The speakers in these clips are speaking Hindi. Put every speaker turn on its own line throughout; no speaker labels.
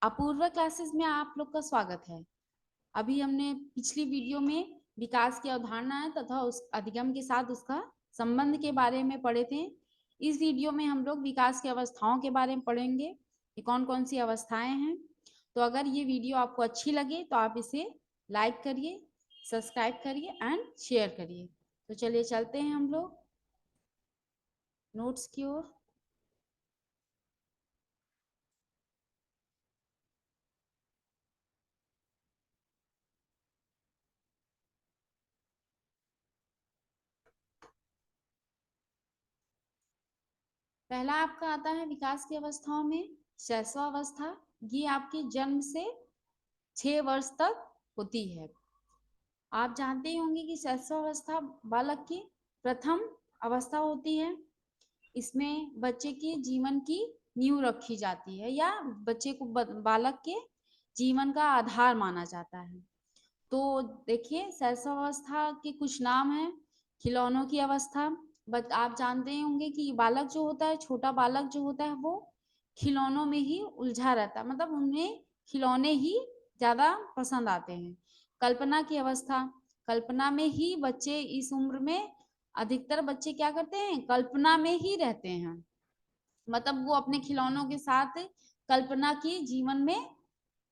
अपूर्वा क्लासेस में आप लोग का स्वागत है। अभी हमने पिछली वीडियो में विकास की अवधारणाएं तथा उस अधिगम के साथ उसका संबंध के बारे में पढ़े थे। इस वीडियो में हम लोग विकास की अवस्थाओं के बारे में पढ़ेंगे कि कौन कौन सी अवस्थाएं हैं। तो अगर ये वीडियो आपको अच्छी लगे तो आप इसे लाइक करिए, सब्सक्राइब करिए एंड शेयर करिए। तो चलिए चलते हैं हम लोग नोट्स की ओर। पहला आपका आता है विकास की अवस्थाओं में शैशवावस्था। ये आपके जन्म से 6 वर्ष तक होती है। आप जानते ही होंगे कि शैशवावस्था बालक की प्रथम अवस्था होती है। इसमें बच्चे के जीवन की नींव रखी जाती है या बच्चे को बालक के जीवन का आधार माना जाता है। तो देखिए शैशवावस्था के कुछ नाम हैं। खिलौनों की अवस्था, बट आप जानते ही होंगे कि बालक जो होता है, छोटा बालक जो होता है, वो खिलौनों में ही उलझा रहता है, मतलब उन्हें खिलौने ही ज्यादा पसंद आते हैं। कल्पना की अवस्था, कल्पना में ही बच्चे इस उम्र में अधिकतर बच्चे क्या करते हैं, कल्पना में ही रहते हैं। मतलब वो अपने खिलौनों के साथ कल्पना की जीवन में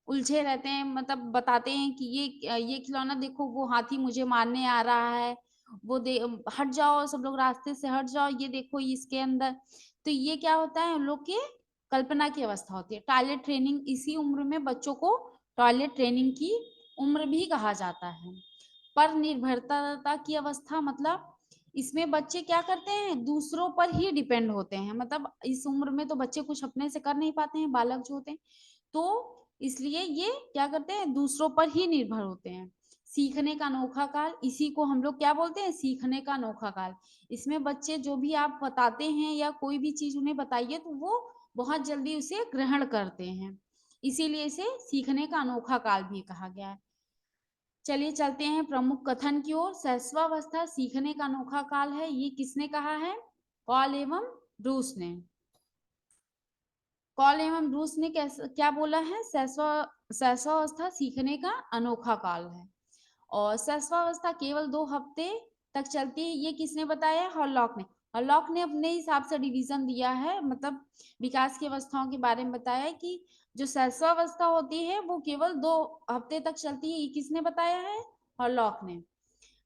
उलझे रहते हैं। मतलब बताते हैं कि ये खिलौना देखो, वो हाथी मुझे मारने आ रहा है, वो दे हट जाओ, सब लोग रास्ते से हट जाओ, ये देखो इसके अंदर। तो ये क्या होता है, उन लोग के कल्पना की अवस्था होती है। टॉयलेट ट्रेनिंग, इसी उम्र में बच्चों को टॉयलेट ट्रेनिंग की उम्र भी कहा जाता है। पर निर्भरता की अवस्था, मतलब इसमें बच्चे क्या करते हैं, दूसरों पर ही डिपेंड होते हैं। मतलब इस उम्र में तो बच्चे कुछ अपने से कर नहीं पाते हैं, बालक जो होते हैं, तो इसलिए ये क्या करते हैं, दूसरों पर ही निर्भर होते हैं। सीखने का अनोखा काल, इसी को हम लोग क्या बोलते हैं, सीखने का अनोखा काल। इसमें बच्चे जो भी आप बताते हैं या कोई भी चीज उन्हें बताइए तो वो बहुत जल्दी उसे ग्रहण करते हैं, इसीलिए इसे सीखने का अनोखा काल भी कहा गया है। चलिए चलते हैं प्रमुख कथन की ओर। शैशवावस्था सीखने का अनोखा काल है, ये किसने कहा है, कॉल एवं ब्रूस ने। कॉल एवं ब्रूस ने क्या बोला है, शैशवावस्था सीखने का अनोखा काल है। और शैशवावस्था केवल 2 हफ्ते तक चलती है, ये किसने बताया, हॉलॉक ने। हॉलॉक ने अपने हिसाब से डिवीजन दिया है, मतलब विकास की अवस्थाओं के बारे में बताया है कि जो शैशवावस्था होती है वो केवल 2 हफ्ते तक चलती है, ये किसने बताया है, हॉलॉक ने।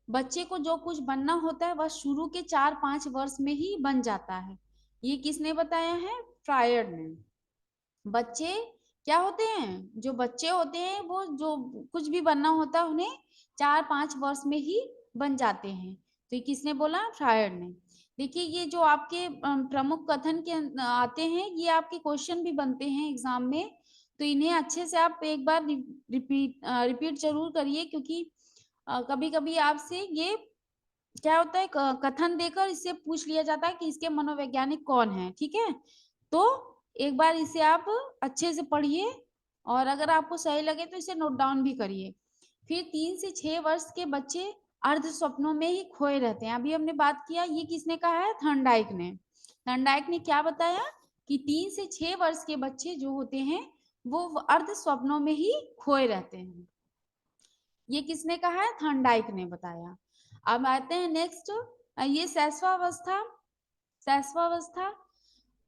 बच्चे को जो कुछ बनना होता है वह शुरू के 4-5 वर्ष में ही बन जाता है, ये किसने बताया है, फ्रायड ने। बच्चे क्या होते हैं, जो बच्चे होते हैं वो जो कुछ भी बनना होता है उन्हें 4-5 वर्ष में ही बन जाते हैं, तो ये किसने बोला, फ्रायड ने। देखिए ये जो आपके प्रमुख कथन के आते हैं, ये आपके क्वेश्चन भी बनते हैं एग्जाम में, तो इन्हें अच्छे से आप एक बार रिपीट जरूर करिए, क्योंकि कभी कभी आपसे ये क्या होता है, कथन देकर इससे पूछ लिया जाता है कि इसके मनोवैज्ञानिक कौन है, ठीक है। तो एक बार इसे आप अच्छे से पढ़िए और अगर आपको सही लगे तो इसे नोट डाउन भी करिए। फिर 3 से 6 वर्ष के बच्चे अर्ध स्वप्नों में ही खोए रहते हैं, अभी हमने बात किया, ये किसने कहा है, थर्नडाइक ने। थर्नडाइक ने क्या बताया कि 3 से 6 वर्ष के बच्चे जो होते हैं वो अर्ध स्वप्नों में ही खोए रहते हैं, ये किसने कहा है, थर्नडाइक ने बताया। अब आते हैं नेक्स्ट, ये शैशवावस्था। शैशवावस्था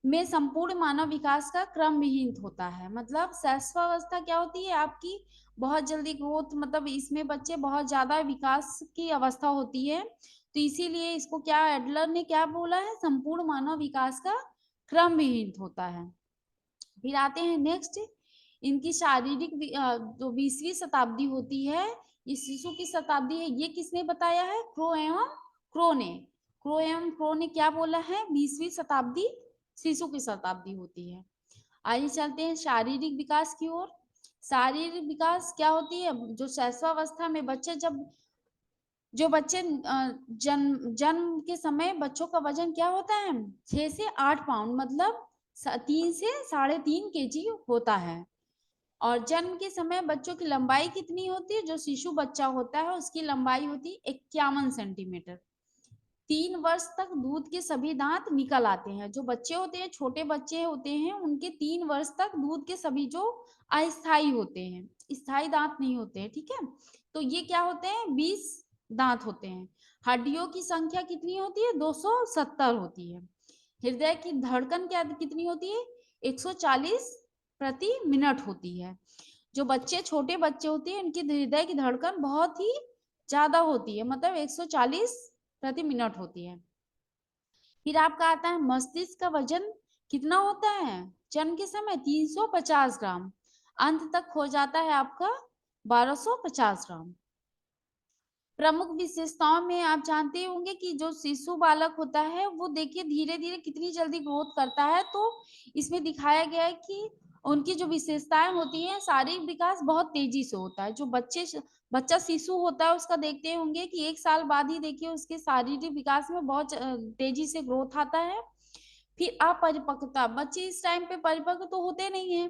में संपूर्ण मानव विकास का क्रम विहीन होता है। मतलब शैशवावस्था क्या होती है, आपकी बहुत जल्दी ग्रोथ, मतलब इसमें बच्चे बहुत ज्यादा विकास की अवस्था होती है, तो इसीलिए इसको क्या एडलर ने क्या बोला है, संपूर्ण मानव विकास का क्रम विहीन होता है। फिर आते हैं नेक्स्ट, इनकी शारीरिक जो 20वीं शताब्दी होती है, ये शिशु की शताब्दी है, ये किसने बताया है, क्रो एवं क्रो ने। क्रो एवं क्रो ने क्या बोला है, 20वीं शताब्दी शिशु की शताब्दी होती है। आइए चलते हैं शारीरिक विकास की ओर। शारीरिक विकास क्या होती है, जो शैशवावस्था में बच्चे जब जो बच्चे जन्म जन्म के समय बच्चों का वजन क्या होता है, 6 से 8 पाउंड, मतलब 3 से 3.5 केजी होता है। और जन्म के समय बच्चों की लंबाई कितनी होती है, जो शिशु बच्चा होता है उसकी लंबाई होती है 51 सेंटीमीटर। 3 वर्ष तक दूध के सभी दांत निकल आते हैं। जो बच्चे होते हैं, छोटे बच्चे होते हैं, उनके 3 वर्ष तक दूध के सभी जो अस्थायी होते हैं, स्थायी दांत नहीं होते हैं, ठीक है। तो ये क्या होते हैं, 20 दांत होते हैं। हड्डियों की संख्या कितनी होती है, 270 होती है। हृदय की धड़कन क्या कितनी होती है, 140 प्रति मिनट होती है। जो बच्चे, छोटे बच्चे होते हैं, इनकी हृदय की धड़कन बहुत ही ज्यादा होती है, मतलब 140 प्रति मिनट होती है। फिर आपका आता है मस्तिष्क का वजन कितना होता है जन्म के समय, 350 ग्राम। अंत तक हो जाता है आपका 1250 ग्राम। प्रमुख विशेषताओं में आप जानते होंगे कि जो शिशु बालक होता है वो देखिए धीरे धीरे कितनी जल्दी ग्रोथ करता है। तो इसमें दिखाया गया है कि उनकी जो विशेषताएं होती हैं, शारीरिक विकास बहुत तेजी से होता है। जो बच्चा शिशु होता है उसका देखते होंगे कि 1 साल बाद ही देखिए उसके शारीरिक विकास में बहुत तेजी से ग्रोथ आता है। फिर अपरिपक्वता, बच्चे इस टाइम पे परिपक्व तो होते नहीं है,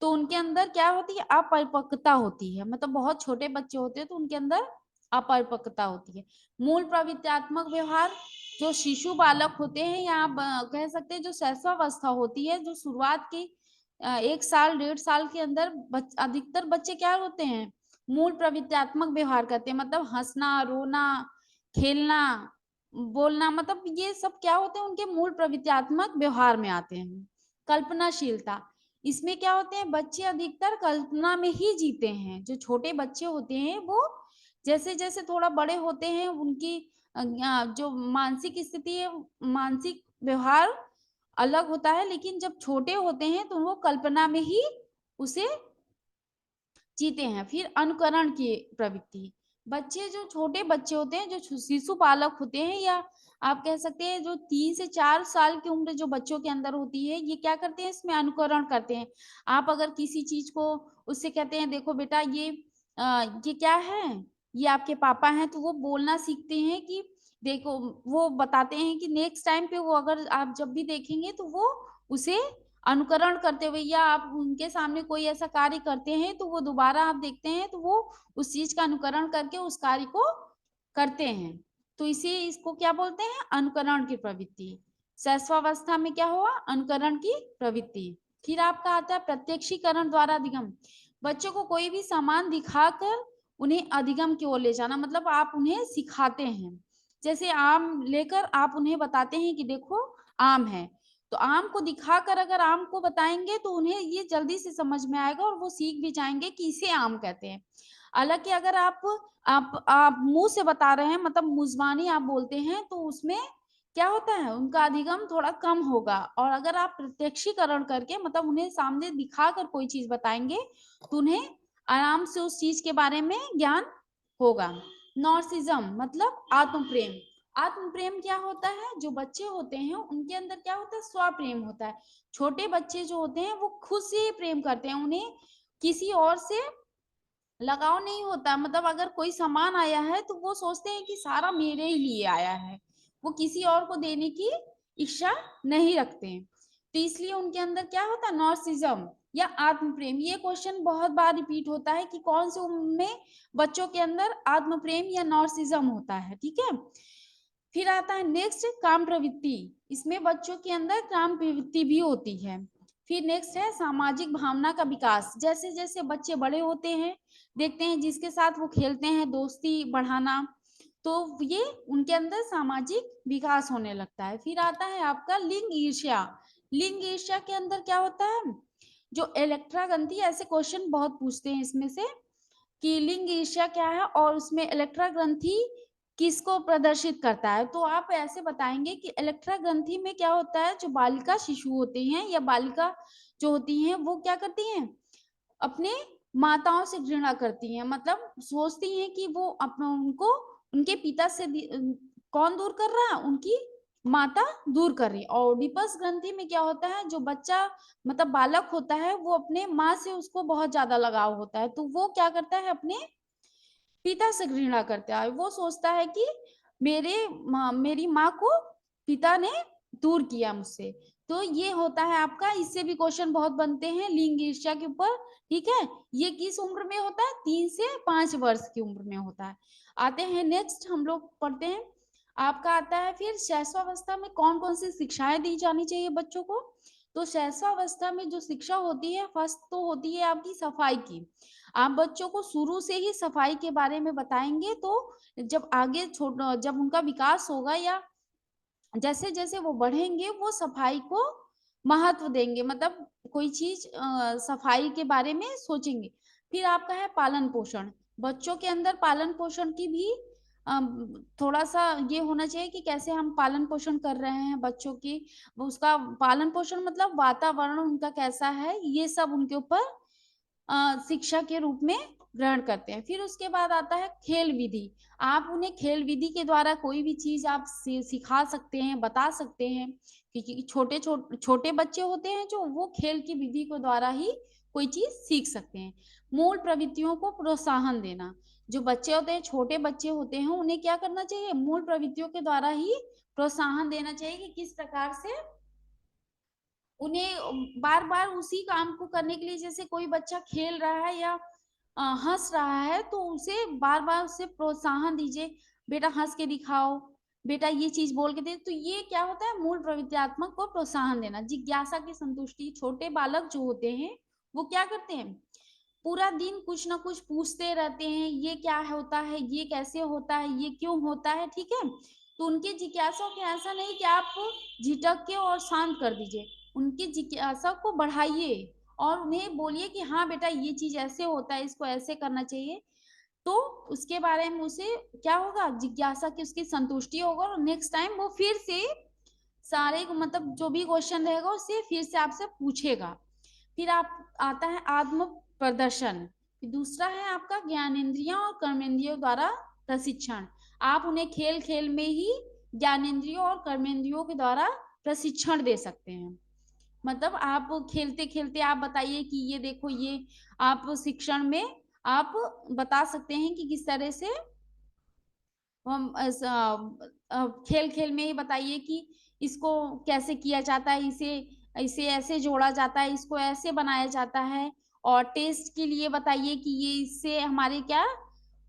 तो उनके अंदर क्या होती है, अपरिपक्वता होती है। मतलब बहुत छोटे बच्चे होते हैं तो उनके अंदर अपरिपक्वता होती है। मूल प्रवृत्त्यात्मक व्यवहार, जो शिशु बालक होते हैं या आप कह सकते हैं जो शैशवावस्था होती है, जो शुरुआत की 1 साल 1.5 साल के अंदर अधिकतर बच्चे क्या होते हैं, मूल प्रवृत्त्यात्मक व्यवहार करते हैं। मतलब हंसना, रोना, खेलना, बोलना, मतलब ये सब क्या होते हैं, उनके मूल प्रवृत्त्यात्मक व्यवहार में आते हैं। कल्पनाशीलता, इसमें क्या होते हैं, बच्चे अधिकतर कल्पना में ही जीते हैं। जो छोटे बच्चे होते हैं वो जैसे जैसे थोड़ा बड़े होते हैं उनकी जो मानसिक स्थिति है, मानसिक व्यवहार अलग होता है, लेकिन जब छोटे होते हैं तो वो कल्पना में ही उसे जीते हैं। फिर अनुकरण की प्रवृत्ति, बच्चे जो छोटे बच्चे होते हैं, जो शिशु पालक होते हैं, या आप कह सकते हैं जो 3 से 4 साल की उम्र जो बच्चों के अंदर होती है, ये क्या करते हैं, इसमें अनुकरण करते हैं। आप अगर किसी चीज को उससे कहते हैं देखो बेटा ये क्या है, ये आपके पापा हैं, तो वो बोलना सीखते हैं कि देखो, वो बताते हैं कि नेक्स्ट टाइम पे वो अगर आप जब भी देखेंगे तो वो उसे अनुकरण करते हुए, या आप उनके सामने कोई ऐसा कार्य करते हैं तो वो दोबारा आप देखते हैं तो वो उस चीज का अनुकरण करके उस कार्य को करते हैं। तो इसे इसको क्या बोलते हैं, अनुकरण की प्रवृत्ति। शैशवावस्था में क्या हुआ, अनुकरण की प्रवृत्ति। फिर आपका आता है प्रत्यक्षीकरण द्वारा अधिगम, बच्चों को कोई भी सामान दिखाकर उन्हें अधिगम की ओर ले जाना, मतलब आप उन्हें सिखाते हैं। जैसे आम लेकर आप उन्हें बताते हैं कि देखो आम है, तो आम को दिखाकर अगर आम को बताएंगे तो उन्हें ये जल्दी से समझ में आएगा और वो सीख भी जाएंगे कि इसे आम कहते हैं। हालांकि अगर आप मुंह से बता रहे हैं, मतलब मुजबानी आप बोलते हैं, तो उसमें क्या होता है, उनका अधिगम थोड़ा कम होगा। और अगर आप प्रत्यक्षीकरण करके, मतलब उन्हें सामने दिखाकर कोई चीज बताएंगे, तो उन्हें आराम से उस चीज के बारे में ज्ञान होगा। नॉर्सिज्म मतलब आत्म प्रेम। आत्म प्रेम क्या होता है, जो बच्चे होते हैं उनके अंदर क्या होता है, स्व प्रेम होता है। छोटे बच्चे जो होते हैं वो खुद से ही प्रेम करते हैं, उन्हें किसी और से लगाव नहीं होता। मतलब अगर कोई सामान आया है तो वो सोचते हैं कि सारा मेरे ही लिए आया है, वो किसी और को देने की इच्छा नहीं रखते हैं। तो इसलिए उनके अंदर क्या होता है, नॉर्सिज्म या आत्म प्रेम। ये क्वेश्चन बहुत बार रिपीट होता है कि कौन से उम्र में बच्चों के अंदर आत्म प्रेम या नॉर्सिज्म होता है, ठीक है। फिर आता है नेक्स्ट, काम प्रवृत्ति। इसमें बच्चों के अंदर काम प्रवृत्ति भी होती है। फिर नेक्स्ट है सामाजिक भावना का विकास। जैसे जैसे बच्चे बड़े होते हैं, देखते हैं जिसके साथ वो खेलते हैं, दोस्ती बढ़ाना, तो ये उनके अंदर सामाजिक विकास होने लगता है। फिर आता है आपका लिंग ईर्ष्या। लिंग ईर्ष्या के अंदर क्या होता है, जो इलेक्ट्रा ग्रंथि, ऐसे क्वेश्चन बहुत पूछते हैं इसमें से कि लिंग ईर्ष्या क्या है और उसमें इलेक्ट्रा ग्रंथि किसको प्रदर्शित करता है। तो आप ऐसे बताएंगे कि इलेक्ट्रा ग्रंथि में क्या होता है, जो बालिका शिशु होती हैं या बालिका जो होती हैं वो क्या करती हैं, अपने माताओं से घृणा करती हैं। मतलब सोचती हैं कि वो अपना उनको उनके पिता से कौन दूर कर रहा है, उनकी माता दूर कर रही है। और ओडिपस ग्रंथि में क्या होता है, जो बच्चा मतलब बालक होता है वो अपने माँ से उसको बहुत ज्यादा लगाव होता है, तो वो क्या करता है, अपने पिता से घृणा करता है। वो सोचता है कि मेरी माँ को पिता ने दूर किया मुझसे। तो ये होता है आपका, इससे भी क्वेश्चन बहुत बनते हैं लिंग ईर्ष्या के ऊपर, ठीक है। ये किस उम्र में होता है, 3 से 5 वर्ष की उम्र में होता है। आते हैं नेक्स्ट, हम लोग पढ़ते हैं आपका आता है फिर शैशवावस्था में कौन कौन सी शिक्षाएं दी जानी चाहिए बच्चों को। तो शैशवावस्था में जो शिक्षा होती है फर्स्ट तो होती है आपकी सफाई की। आप बच्चों को शुरू से ही सफाई के बारे में बताएंगे तो जब आगे जब उनका विकास होगा या जैसे जैसे वो बढ़ेंगे वो सफाई को महत्व देंगे, मतलब कोई चीज सफाई के बारे में सोचेंगे। फिर आपका है पालन पोषण। बच्चों के अंदर पालन पोषण की भी थोड़ा सा ये होना चाहिए कि कैसे हम पालन पोषण कर रहे हैं बच्चों की। उसका पालन पोषण मतलब वातावरण उनका कैसा है, ये सब उनके ऊपर शिक्षा के रूप में ग्रहण करते हैं। फिर उसके बाद आता है खेल विधि। आप उन्हें खेल विधि के द्वारा कोई भी चीज आप सिखा सकते हैं, बता सकते हैं, क्योंकि छोटे बच्चे होते हैं जो वो खेल की विधि के द्वारा ही कोई चीज सीख सकते हैं। मूल प्रवृत्तियों को प्रोत्साहन देना। जो बच्चे होते हैं, छोटे बच्चे होते हैं, उन्हें क्या करना चाहिए, मूल प्रवृत्तियों के द्वारा ही प्रोत्साहन देना चाहिए कि किस प्रकार से उन्हें बार बार उसी काम को करने के लिए, जैसे कोई बच्चा खेल रहा है या हंस रहा है तो उसे बार बार उसे प्रोत्साहन दीजिए, बेटा हंस के दिखाओ, बेटा ये चीज बोल के दे। तो ये क्या होता है, मूल प्रवृत्त्यात्मक को प्रोत्साहन देना। जिज्ञासा की संतुष्टि। छोटे बालक जो होते हैं वो क्या करते हैं, पूरा दिन कुछ ना कुछ पूछते रहते हैं, ये क्या होता है, ये कैसे होता है, ये क्यों होता है, ठीक है। तो उनके जिज्ञासा को ऐसा नहीं कि आप झिटक के और शांत कर दीजिए, उनकी जिज्ञासा को बढ़ाइए और उन्हें बोलिए कि हाँ बेटा ये चीज ऐसे होता है, इसको ऐसे करना चाहिए। तो उसके बारे में उसे क्या होगा, जिज्ञासा की उसकी संतुष्टि होगा और नेक्स्ट टाइम वो फिर से सारे मतलब जो भी क्वेश्चन रहेगा उसे फिर से आपसे पूछेगा। फिर आप आता है आत्म प्रदर्शन। दूसरा है आपका ज्ञानेंद्रियों और कर्मेंद्रियों द्वारा प्रशिक्षण। आप उन्हें खेल खेल में ही ज्ञानेंद्रियों और कर्मेंद्रियों के द्वारा प्रशिक्षण दे सकते हैं। मतलब आप खेलते खेलते आप बताइए कि ये देखो, ये आप शिक्षण में आप बता सकते हैं कि किस तरह से हम खेल खेल में ही बताइए कि इसको कैसे किया जाता है, इसे इसे ऐसे जोड़ा जाता है, इसको ऐसे बनाया जाता है। और टेस्ट के लिए बताइए कि ये इससे हमारे क्या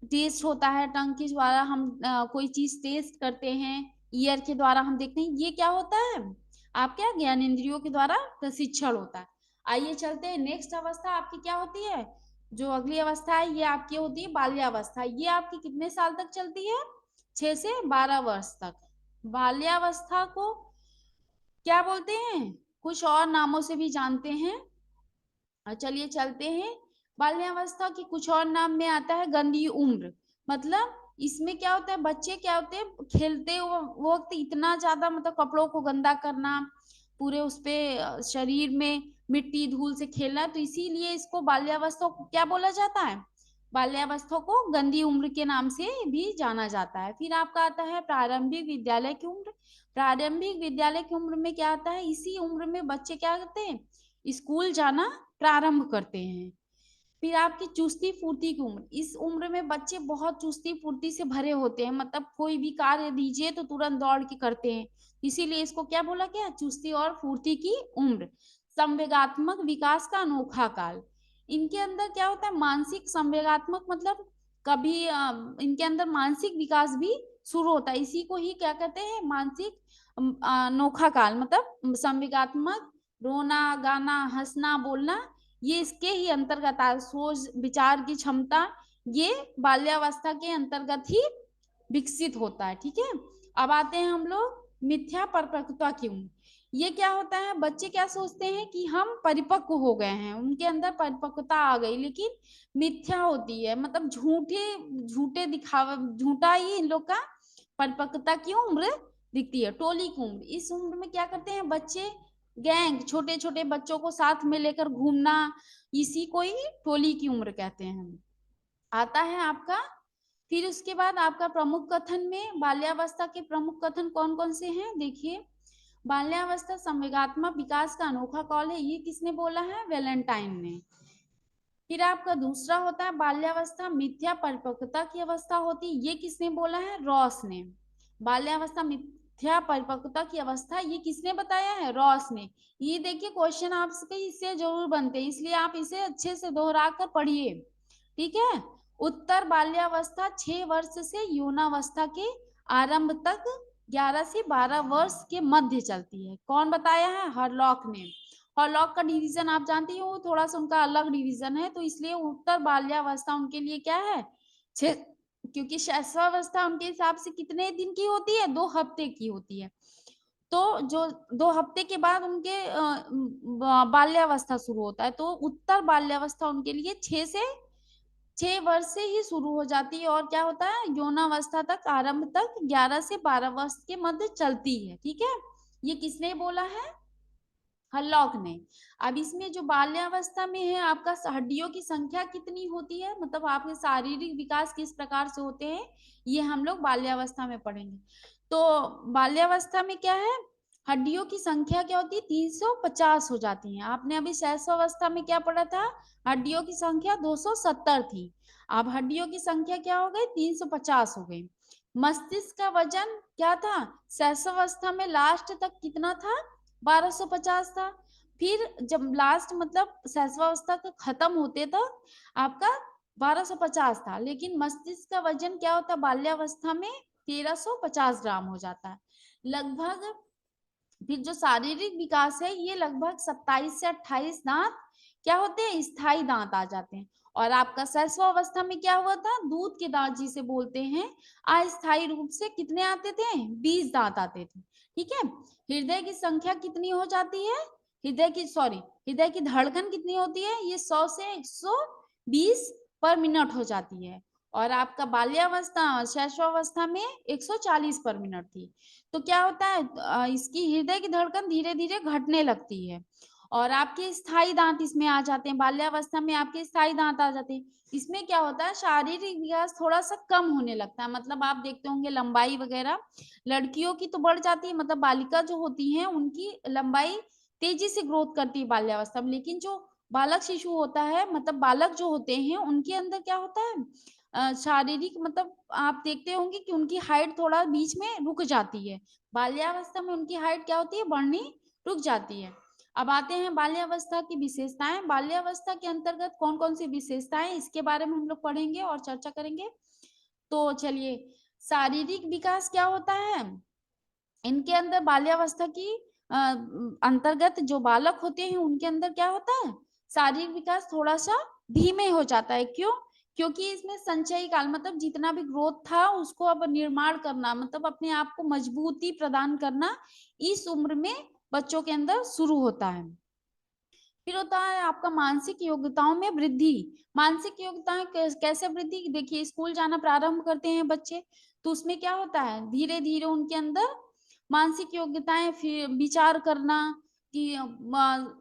टेस्ट होता है, टंग के द्वारा हम कोई चीज टेस्ट करते हैं, ईयर के द्वारा हम देखते हैं, ये क्या होता है, आप क्या ज्ञानेंद्रियों के द्वारा प्रशिक्षण होता है। आइए चलते हैं नेक्स्ट अवस्था आपकी क्या होती है। जो अगली अवस्था है ये आपकी होती है बाल्यावस्था। ये आपकी कितने साल तक चलती है, 6 से 12 वर्ष तक। बाल्यावस्था को क्या बोलते हैं, कुछ और नामों से भी जानते हैं। चलिए चलते हैं। बाल्यावस्था की कुछ और नाम में आता है गंदी उम्र। मतलब इसमें क्या होता है, बच्चे क्या होते हैं, खेलते वक्त इतना ज्यादा मतलब कपड़ों को गंदा करना, पूरे उस पे शरीर में मिट्टी धूल से खेलना, तो इसीलिए इसको बाल्यावस्था को क्या बोला जाता है, बाल्यावस्था को गंदी उम्र के नाम से भी जाना जाता है। फिर आपका आता है प्रारंभिक विद्यालय की उम्र। प्रारंभिक विद्यालय की उम्र में क्या आता है, इसी उम्र में बच्चे क्या करते हैं, स्कूल जाना प्रारंभ करते हैं। फिर आपकी चुस्ती फुर्ती की उम्र। इस उम्र में बच्चे बहुत चुस्ती फुर्ती से भरे होते हैं, मतलब कोई भी कार्य दीजिए तो तुरंत दौड़ के करते हैं, इसीलिए इसको क्या बोला गया, चुस्ती और फुर्ती की उम्र। संवेगात्मक विकास का अनोखा काल। इनके अंदर क्या होता है, मानसिक संवेगात्मक मतलब कभी इनके अंदर मानसिक विकास भी शुरू होता है, इसी को ही क्या कहते हैं, मानसिक अनोखा काल। मतलब संवेगात्मक, रोना गाना हंसना बोलना, ये इसके ही अंतर्गत सोच विचार की क्षमता, ये बाल्यावस्था के अंतर्गत ही विकसित होता है, ठीक है। अब आते हैं हम लोग मिथ्या परिपक्वता की उम्र। ये क्या होता है, बच्चे क्या सोचते हैं कि हम परिपक्व हो गए हैं, उनके अंदर परिपक्वता आ गई, लेकिन मिथ्या होती है, मतलब झूठे झूठे दिखावा, झूठा ही इन लोग का परिपक्वता की उम्र दिखती है। टोली की उम्र। इस उम्र में क्या करते हैं बच्चे, गैंग, छोटे छोटे बच्चों को साथ में लेकर घूमना, इसी को ही टोली की उम्र कहते हैं। आता है आपका फिर उसके बाद आपका प्रमुख कथन में बाल्यावस्था के प्रमुख कथन कौन कौन से हैं, देखिए। बाल्यावस्था संवेगात्मक विकास का अनोखा काल है, ये किसने बोला है, वैलेंटाइन ने। फिर आपका दूसरा होता है बाल्यावस्था मिथ्या परिपक्वता की अवस्था होती, ये किसने बोला है, रॉस ने। बाल्यावस्था मिथ्या परिपक्वता की अवस्था, ये किसने बताया है, रॉस ने। ये देखिए क्वेश्चन आपसे इससे जरूर बनते हैं, इसलिए आप इसे अच्छे से दोहरा कर पढ़िए, ठीक है। उत्तर बाल्यावस्था 6 वर्ष से यौनावस्था के आरंभ तक 11 से 12 वर्ष के मध्य चलती है। कौन बताया है? हरलॉक ने। हरलॉक का डिवीजन आप जानती हो, थोड़ा सा उनका अलग डिवीजन है, तो इसलिए उत्तर बाल्यावस्था उनके लिए क्या है? 6, क्योंकि शैशवावस्था उनके हिसाब से कितने दिन की होती है? 2 हफ्ते की होती है। तो जो 2 हफ्ते के बाद उनके बाल्यावस्था शुरू होता है, तो उत्तर बाल्यावस्था उनके लिए 6 वर्ष से ही शुरू हो जाती है। और क्या होता है? यौनावस्था तक, आरंभ तक 11 से 12 वर्ष के मध्य चलती है। ठीक है, ये किसने बोला है? हल्लॉक ने। अब इसमें जो बाल्यावस्था में है, आपका हड्डियों की संख्या कितनी होती है, मतलब आपके शारीरिक विकास किस प्रकार से होते हैं, ये हम लोग बाल्यावस्था में पढ़ेंगे। तो बाल्यावस्था में क्या है? हड्डियों की संख्या क्या होती है? 350 हो जाती है। आपने अभी शैशवावस्था में क्या पढ़ा था? हड्डियों की संख्या 270 थी। अब हड्डियों की संख्या क्या हो गई? 350 हो गई। मस्तिष्क का वजन क्या था? शैशवावस्था में लास्ट तक कितना था? 1250 था। फिर जब लास्ट मतलब शैशवावस्था का खत्म होते तक आपका 1250 था। लेकिन मस्तिष्क का वजन क्या होता है? बाल्यावस्था में 1350 ग्राम हो जाता है लगभग। फिर जो शारीरिक विकास है, ये लगभग 27 से 28 दांत क्या होते हैं? स्थायी दांत आ जाते हैं। और आपका शैशवावस्था में क्या हुआ था? दूध के दांत जिसे बोलते हैं, अस्थायी रूप से कितने आते थे? 20 दांत आते थे। ठीक है, हृदय की संख्या कितनी हो जाती है? हृदय की धड़कन कितनी होती है? ये 100 से 120 पर मिनट हो जाती है। और आपका बाल्यावस्था शैशवावस्था में 140 पर मिनट थी। तो क्या होता है? इसकी हृदय की धड़कन धीरे धीरे घटने लगती है। और आपके स्थायी दांत इसमें आ जाते हैं। बाल्यावस्था में आपके स्थायी दांत आ जाते हैं। इसमें क्या होता है? शारीरिक विकास थोड़ा सा कम होने लगता है। मतलब आप देखते होंगे लंबाई वगैरह लड़कियों की तो बढ़ जाती है, मतलब बालिका जो होती है उनकी लंबाई तेजी से ग्रोथ करती है बाल्यावस्था में। लेकिन जो बालक शिशु होता है, मतलब बालक जो होते हैं, उनके अंदर क्या होता है? शारीरिक मतलब आप देखते होंगे कि उनकी हाइट थोड़ा बीच में रुक जाती है। बाल्यावस्था में उनकी हाइट क्या होती है? बढ़नी रुक जाती है। अब आते हैं बाल्यावस्था की विशेषताएं। बाल्यावस्था के अंतर्गत कौन कौन सी विशेषताएं, इसके बारे में हम लोग पढ़ेंगे और चर्चा करेंगे। तो चलिए, शारीरिक विकास क्या होता है इनके अंदर? बाल्यावस्था की अंतर्गत जो बालक होते हैं उनके अंदर क्या होता है? शारीरिक विकास थोड़ा सा धीमे हो जाता है। क्यों? क्योंकि इसमें संचयी काल, मतलब जितना भी ग्रोथ था उसको अब निर्माण करना, मतलब अपने आप को मजबूती प्रदान करना, इस उम्र में बच्चों के अंदर शुरू होता है। फिर होता है आपका मानसिक योग्यताओं में वृद्धि। मानसिक योग्यताएं कैसे वृद्धि? देखिए, स्कूल जाना प्रारंभ करते हैं बच्चे, तो उसमें क्या होता है? धीरे धीरे उनके अंदर मानसिक योग्यताएं, फिर विचार करना कि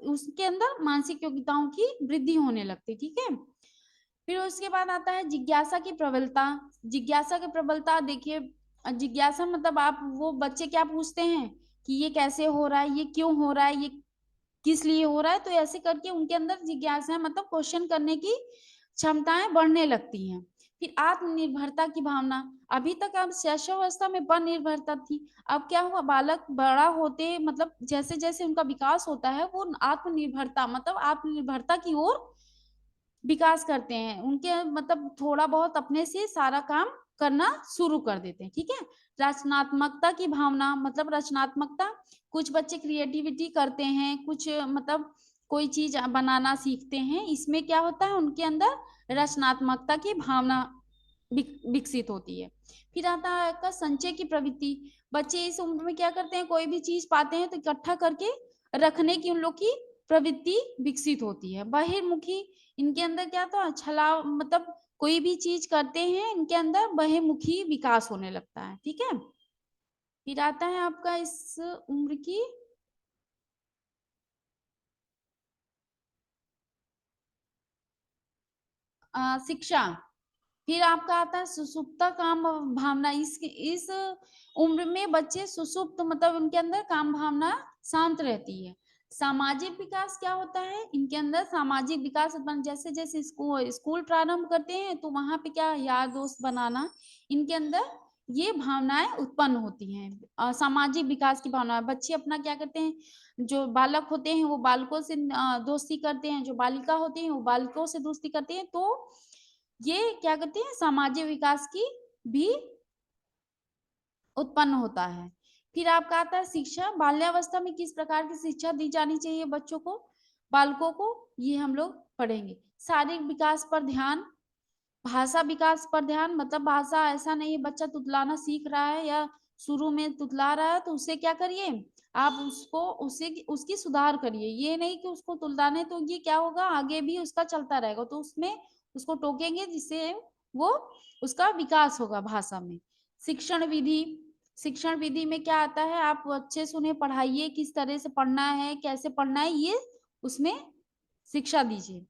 उसके अंदर मानसिक योग्यताओं की वृद्धि होने लगती। ठीक है, फिर उसके बाद आता है जिज्ञासा की प्रबलता। जिज्ञासा की प्रबलता, देखिए जिज्ञासा मतलब आप वो बच्चे क्या पूछते हैं कि ये कैसे हो रहा है, ये क्यों हो रहा है, ये किस लिए हो रहा है। तो ऐसे करके उनके अंदर जिज्ञासा मतलब क्वेश्चन करने की क्षमताएं बढ़ने लगती हैं। फिर आत्मनिर्भरता की भावना। अभी तक आप शैशवावस्था में पर निर्भरता थी। अब क्या हुआ? बालक बड़ा होते मतलब जैसे जैसे उनका विकास होता है, वो आत्मनिर्भरता मतलब आत्मनिर्भरता की ओर विकास करते हैं। उनके मतलब थोड़ा बहुत अपने से सारा काम करना शुरू कर देते हैं। ठीक है, रचनात्मकता की भावना, मतलब रचनात्मकता, कुछ बच्चे क्रिएटिविटी करते हैं, कुछ मतलब कोई चीज बनाना सीखते हैं। इसमें क्या होता है? उनके अंदर रचनात्मकता की भावना विकसित होती है। फिर आता है आपका संचय की प्रवृत्ति। बच्चे इस उम्र में क्या करते हैं? कोई भी चीज पाते हैं तो इकट्ठा करके रखने की उन लोग की प्रवृत्ति विकसित होती है। बहिर्मुखी, इनके अंदर क्या था? छलाव, मतलब कोई भी चीज करते हैं इनके अंदर बहिर्मुखी विकास होने लगता है। ठीक है, फिर आता है आपका इस उम्र की शिक्षा। फिर आपका आता है सुसुप्ता काम भावना। इस उम्र में बच्चे सुसुप्त मतलब उनके अंदर काम भावना शांत रहती है। सामाजिक विकास क्या होता है इनके अंदर? सामाजिक विकास जैसे जैसे स्कूल प्रारंभ करते हैं तो वहां पे क्या यार दोस्त बनाना, इनके अंदर ये भावनाएं उत्पन्न होती हैं। सामाजिक विकास की भावना, बच्चे अपना क्या करते हैं? जो बालक होते हैं वो बालकों से दोस्ती करते हैं, जो बालिका होती है वो बालिकों से दोस्ती करते हैं। तो ये क्या करते हैं? सामाजिक विकास की भी उत्पन्न होता है। फिर आपका आता है शिक्षा। बाल्यावस्था में किस प्रकार की शिक्षा दी जानी चाहिए बच्चों को, बालकों को, ये हम लोग पढ़ेंगे। शारीरिक विकास पर ध्यान, भाषा विकास पर ध्यान, मतलब भाषा ऐसा नहीं है बच्चा तुतलाना सीख रहा है या शुरू में तुतला रहा है तो उसे क्या करिए आप उसको उसे उसकी सुधार करिए। ये नहीं कि उसको तुतलाने तो ये क्या होगा आगे भी उसका चलता रहेगा, तो उसमें उसको टोकेंगे जिससे वो उसका विकास होगा भाषा में। शिक्षण विधि, शिक्षण विधि में क्या आता है, आप अच्छे से उन्हें पढ़ाइए, किस तरह से पढ़ना है, कैसे पढ़ना है, ये उसमें शिक्षा दीजिए।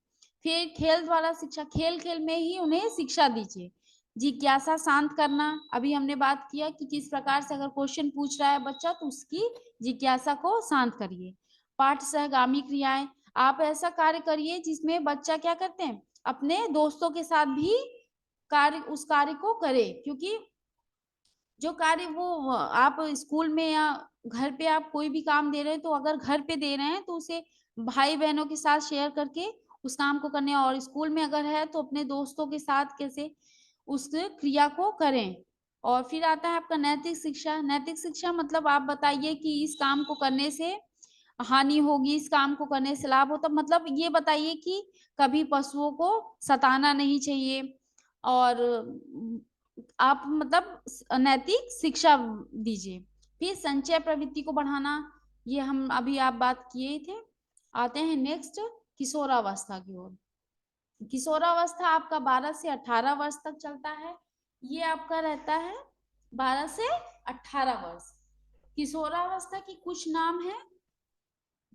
फिर खेल द्वारा शिक्षा, खेल खेल में ही उन्हें शिक्षा दीजिए। जिज्ञासा शांत करना, अभी हमने बात किया कि किस प्रकार से अगर क्वेश्चन पूछ रहा है बच्चा तो उसकी जिज्ञासा को शांत करिए। पाठ सहगामी क्रियाएं, आप ऐसा कार्य करिए जिसमें बच्चा क्या करते हैं अपने दोस्तों के साथ भी कार्य उस कार्य को करे, क्योंकि जो कार्य वो आप स्कूल में या घर पे आप कोई भी काम दे रहे हैं तो अगर घर पे दे रहे हैं तो उसे भाई बहनों के साथ शेयर करके उस काम को करने, और स्कूल में अगर है तो अपने दोस्तों के साथ कैसे उस क्रिया को करें। और फिर आता है आपका नैतिक शिक्षा। नैतिक शिक्षा मतलब आप बताइए कि इस काम को करने से हानि होगी, इस काम को करने से लाभ होता, मतलब ये बताइए कि कभी पशुओं को सताना नहीं चाहिए, और आप मतलब नैतिक शिक्षा दीजिए। फिर संचय प्रवृत्ति को बढ़ाना, ये हम अभी आप बात किए थे। आते हैं नेक्स्ट किशोरावस्था की ओर। किशोरावस्था आपका 12 से 18 वर्ष तक चलता है। ये आपका रहता है 12 से 18 वर्ष। किशोरावस्था की कुछ नाम है।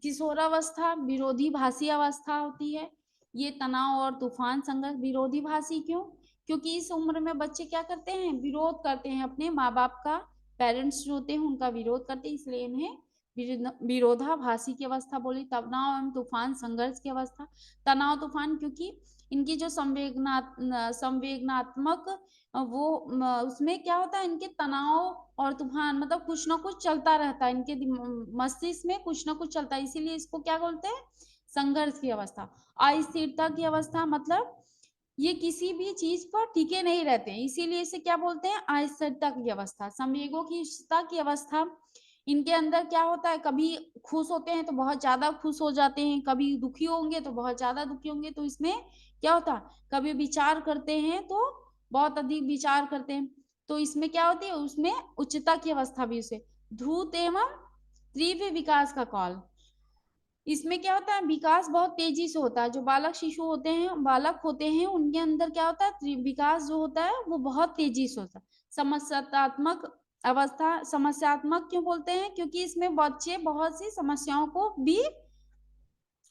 किशोरावस्था विरोधीभासी अवस्था होती है। ये तनाव और तूफान संघर्ष। विरोधीभासी क्यों, क्योंकि इस उम्र में बच्चे क्या करते हैं विरोध करते हैं, अपने माँ बाप का, पेरेंट्स जो होते हैं उनका विरोध करते हैं, इसलिए इन्हें विरोधाभासी की अवस्था बोली। तनाव एवं तूफान संघर्ष की अवस्था। तनाव तूफान क्योंकि इनकी जो संवेदनात्मक वो उसमें क्या होता है इनके तनाव और तूफान, मतलब कुछ ना कुछ चलता रहता है इनके मस्तिष्क में, कुछ ना कुछ चलता है, इसीलिए इसको क्या बोलते हैं संघर्ष की अवस्था। अस्थिरता की अवस्था मतलब ये किसी भी चीज पर टिके नहीं रहते हैं, इसीलिए इसे क्या बोलते हैं अस्थिरता की अवस्था। संवेगों की स्थिरता की अवस्था, इनके अंदर क्या होता है कभी खुश होते हैं तो बहुत ज्यादा खुश हो जाते हैं, कभी दुखी होंगे तो बहुत ज्यादा दुखी होंगे, तो इसमें क्या होता है कभी विचार करते हैं तो बहुत अधिक विचार करते हैं, तो इसमें क्या होती है उसमें उच्चता की अवस्था भी उसे। ध्रुत एवं तीव्र विकास का काल, इसमें क्या होता है विकास बहुत तेजी से होता है, जो बालक शिशु होते हैं बालक होते हैं उनके अंदर क्या होता है विकास जो होता है वो बहुत तेजी से होता है। समस्यात्मक अवस्था, समस्यात्मक क्यों बोलते हैं क्योंकि इसमें बच्चे बहुत सी समस्याओं को भी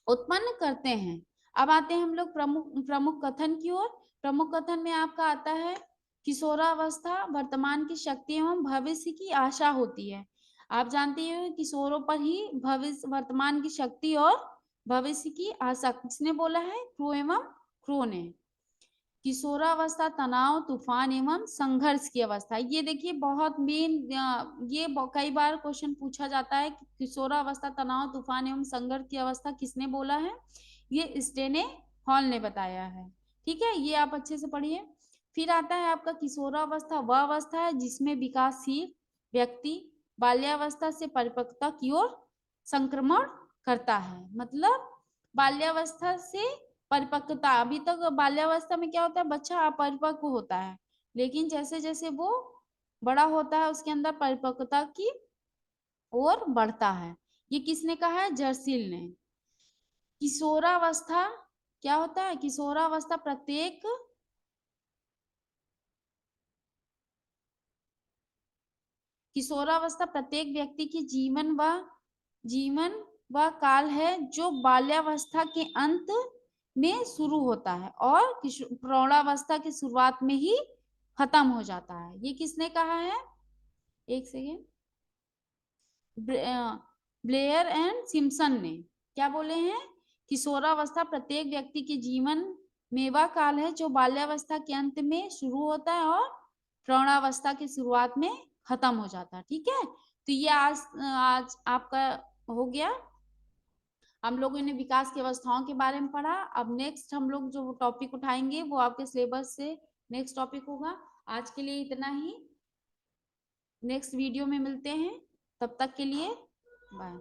उत्पन्न करते हैं। अब आते हैं हम लोग प्रमुख प्रमुख कथन की ओर। प्रमुख कथन में आपका आता है किशोरावस्था वर्तमान की शक्ति एवं भविष्य की आशा होती है। आप जानते हैं किशोरों पर ही भविष्य वर्तमान की शक्ति और भविष्य की आशा, किसने बोला है क्रू एवं क्रू ने। किशोरावस्था तनाव तूफान एवं संघर्ष की अवस्था, ये देखिए बहुत मेन, ये कई बार क्वेश्चन पूछा जाता है कि किशोरावस्था तनाव तूफान एवं संघर्ष की अवस्था किसने बोला है, ये स्टेने हॉल ने बताया है। ठीक है, ये आप अच्छे से पढ़िए। फिर आता है आपका किशोरावस्था वह अवस्था है जिसमें विकासशील व्यक्ति बाल्यावस्था से परिपक्वता की ओर संक्रमण करता है, मतलब बाल्यावस्था से परिपक्वता, अभी तक बाल्यावस्था में क्या होता है बच्चा अपरिपक्व होता है, लेकिन जैसे जैसे वो बड़ा होता है उसके अंदर परिपक्वता की ओर बढ़ता है। ये किसने कहा है जर्सील ने। किशोरावस्था क्या होता है, किशोरावस्था प्रत्येक किशोरावस्था प्रत्येक व्यक्ति की जीवन व काल है जो बाल्यावस्था के अंत में शुरू होता है और प्रौढ़ावस्था की शुरुआत में ही खत्म हो जाता है। ये किसने कहा है, एक सेकेंड, ब्लेयर एंड सिम्पसन ने क्या बोले हैं, किशोरावस्था प्रत्येक व्यक्ति के जीवन मेवा काल है जो बाल्यावस्था के अंत में शुरू होता है और प्रौढ़ावस्था की शुरुआत में खत्म हो जाता है। ठीक है, तो ये आज आज आपका हो गया, हम लोगों ने विकास की अवस्थाओं के बारे में पढ़ा। अब नेक्स्ट हम लोग जो टॉपिक उठाएंगे वो आपके सिलेबस से नेक्स्ट टॉपिक होगा। आज के लिए इतना ही। नेक्स्ट वीडियो में मिलते हैं, तब तक के लिए बाय।